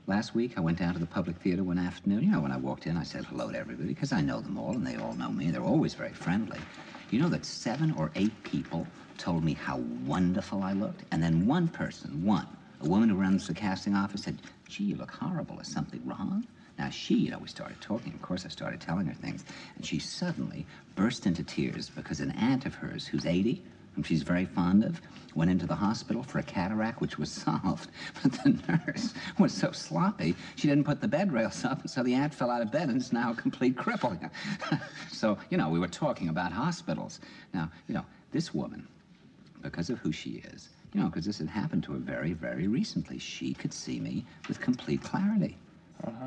Last week, I went down to the public theater one afternoon. You know, when I walked in, I said hello to everybody, because I know them all, and they all know me. They're always very friendly. You know that 7 or 8 people told me how wonderful I looked? And then one person, a woman who runs the casting office, said, gee, you look horrible. Is something wrong? Now, she, we started talking. Of course, I started telling her things. And she suddenly burst into tears because an aunt of hers, who's 80, whom she's very fond of, went into the hospital for a cataract, which was solved. But the nurse was so sloppy, she didn't put the bed rails up, and so the aunt fell out of bed and is now a complete cripple. So, we were talking about hospitals. Now, this woman, because of who she is, because this had happened to her very, very recently, she could see me with complete clarity.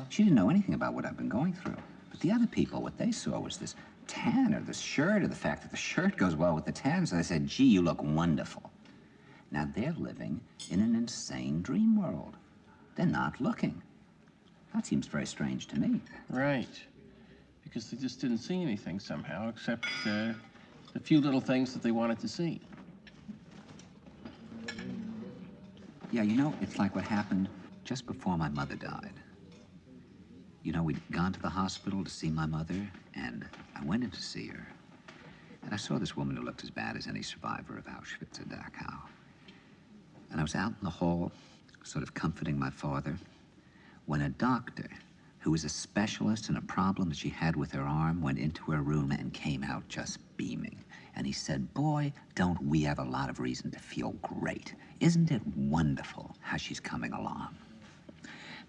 She didn't know anything about what I've been going through. But the other people, what they saw was this tan or this shirt or the fact that the shirt goes well with the tan. So they said, gee, you look wonderful. Now they're living in an insane dream world. They're not looking. That seems very strange to me. Right. Because they just didn't see anything somehow, except the few little things that they wanted to see. Yeah, it's like what happened just before my mother died. We'd gone to the hospital to see my mother, and I went in to see her. And I saw this woman who looked as bad as any survivor of Auschwitz or Dachau. And I was out in the hall, sort of comforting my father, when a doctor, who was a specialist in a problem that she had with her arm, went into her room and came out just beaming. And he said, boy, don't we have a lot of reason to feel great. Isn't it wonderful how she's coming along?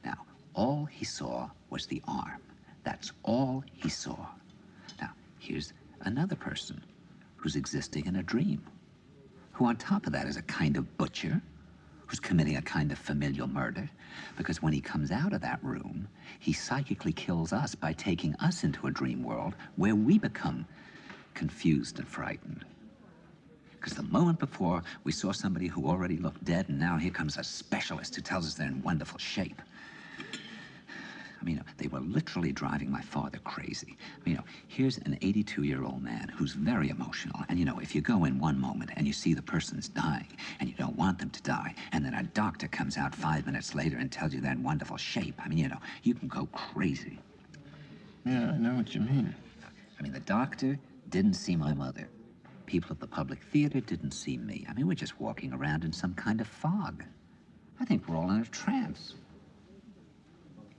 Now, all he saw was the arm. That's all he saw. Now, here's another person who's existing in a dream, who on top of that is a kind of butcher, who's committing a kind of familial murder, because when he comes out of that room, he psychically kills us by taking us into a dream world where we become confused and frightened. Because the moment before, we saw somebody who already looked dead, and now here comes a specialist who tells us they're in wonderful shape. They were literally driving my father crazy. Here's an 82-year-old man who's very emotional. And, if you go in one moment and you see the person's dying and you don't want them to die, and then a doctor comes out 5 minutes later and tells you they're in wonderful shape, you can go crazy. Yeah, I know what you mean. The doctor didn't see my mother. People at the public theater didn't see me. We're just walking around in some kind of fog. I think we're all in a trance.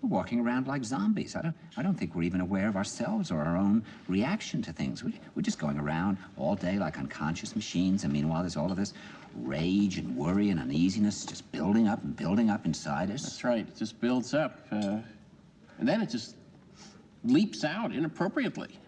We're walking around like zombies. I don't think we're even aware of ourselves or our own reaction to things. We're just going around all day like unconscious machines, and meanwhile there's all of this rage and worry and uneasiness just building up and building up inside us. That's right. It just builds up. And then it just leaps out inappropriately.